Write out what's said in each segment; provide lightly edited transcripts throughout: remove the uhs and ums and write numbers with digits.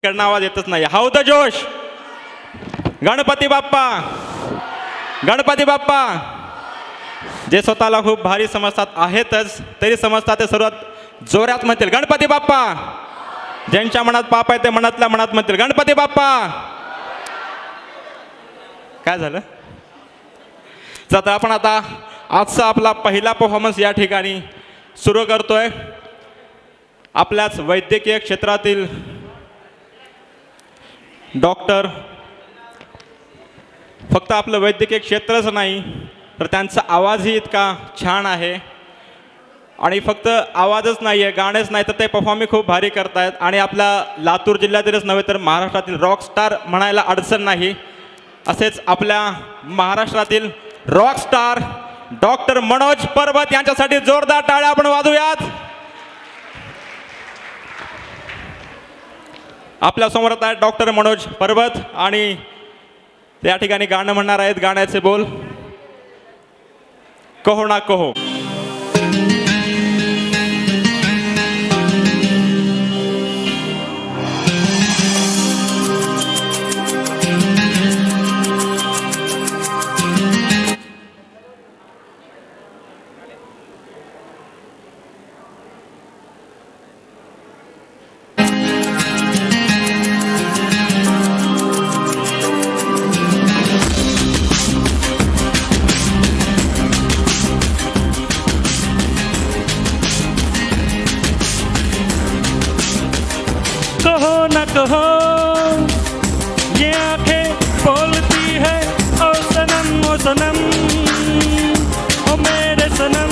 कडनं आवाज येतच नाही. हाऊ द जोश. गणपती बाप्पा. गणपती बाप्पा. जे स्वतःला खूप भारी समजतात आहेतच, तरी समजतात ते सर्वात जोरात म्हणतील गणपती बाप्पा. ज्यांच्या मनात पाप आहे ते मनातल्या मनात म्हणतील गणपती बाप्पा. काय झालं? तर आपण आता आजचा आपला पहिला परफॉर्मन्स या ठिकाणी सुरू करतोय. आपल्याच वैद्यकीय क्षेत्रातील डॉक्टर, फक्त आपलं वैद्यकीय क्षेत्रच नाही तर त्यांचा आवाजही इतका छान आहे. आणि फक्त आवाजच नाही आहे, गाणेच नाही तर ते परफॉर्मिंग खूप भारी करतायत. आणि आपल्या लातूर जिल्ह्यातीलच नव्हे तर महाराष्ट्रातील रॉकस्टार म्हणायला अडचण नाही. असेच आपल्या महाराष्ट्रातील रॉकस्टार डॉक्टर मनोज पर्वत यांच्यासाठी जोरदार टाळ्या आपण वाजवूयात. आपल्या समोर आहेत डॉक्टर मनोज पर्वत आणि त्या ठिकाणी गाणं म्हणणार आहेत. गाण्याचे बोल कहो ना कहो. कहो न कहो ये आंखें बोलती है ओ सनम ओ मेरे सनम.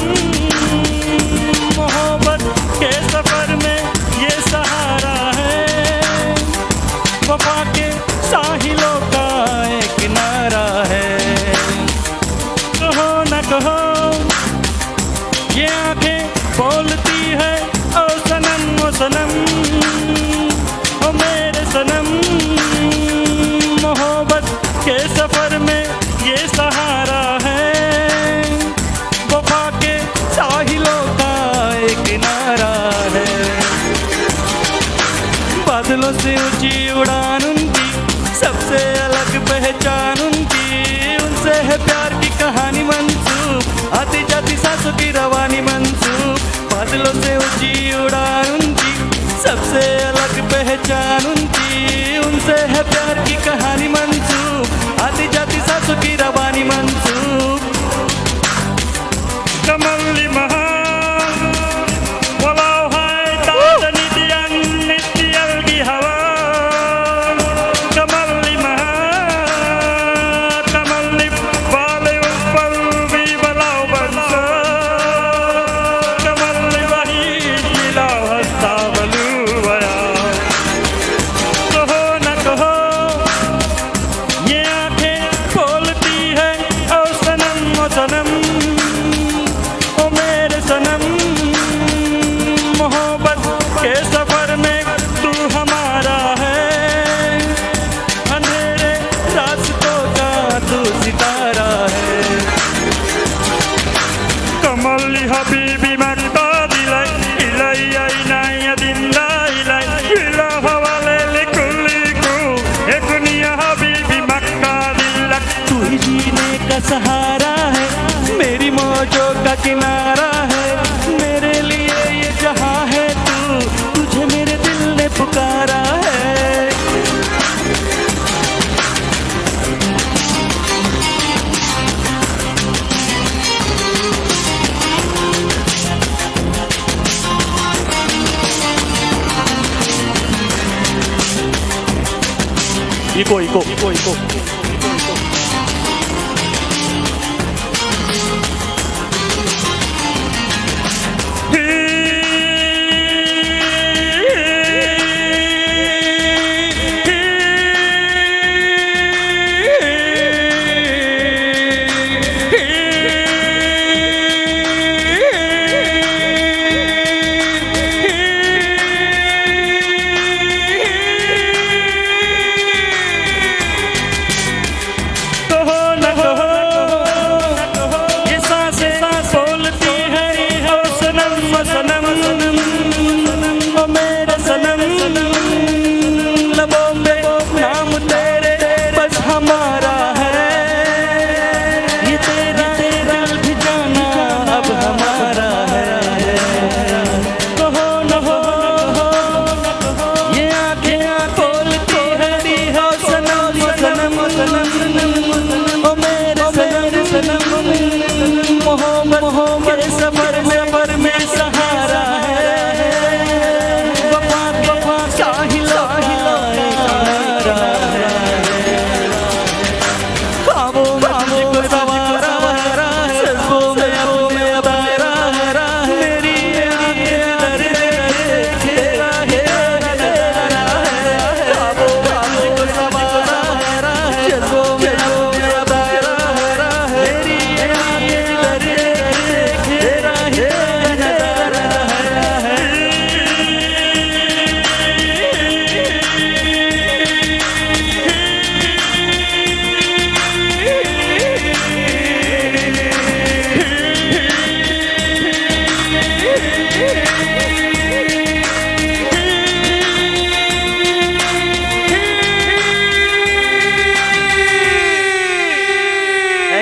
मोहब्बत के सफर में ये सहारा है, वफा के साहिलों का एक किनारा है. कहो न कहो ये आंखें बोलती है ओ सनम ओ मेरे सनम. मोहब्बत के सफर में ये सहारा है, वफा के साहिलों का एक किनारा है. बादलों से ऊंची उड़ान उनकी, सबसे अलग पहचान उनकी. उनसे है प्यार की कहानी मंसूब, आती जाती सांसों की रवानी मंसूब. बादलों से ऊंची उड़ान उनकी, सबसे अलग पहचान उनकी. उनसे है प्यार की कहानी मंसूब, आती जाती सांसों की रवानी मंसूब. कमली महा walau hai tak nitian nitial di hawa. Kemali maha kemali wali walbi walau bansa. Kemali wahid jilau hasta balu waya. Kaho na kaho ye aankhein bolti hai o sanam o mere sanam. मोहब्बत के सफर में तू हमारा है, अंधेरे रास्तों का तू सितारा है. कमली हबीबी मक्ता दिलाई इलाया इनाया दिंदा इलाई इला हवाले लिकुली को एक निया हबीबी मक्ता दिला. तू ही जीने का सहारा है, मेरी मौजों का किनारा है. मेरे लिए ये जहां है तू, तुझे मेरे दिल ने पुकारा है. Echo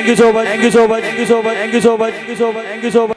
thank you so much, thank you so much, thank you so much, thank you so much, thank you so much, thank you so much.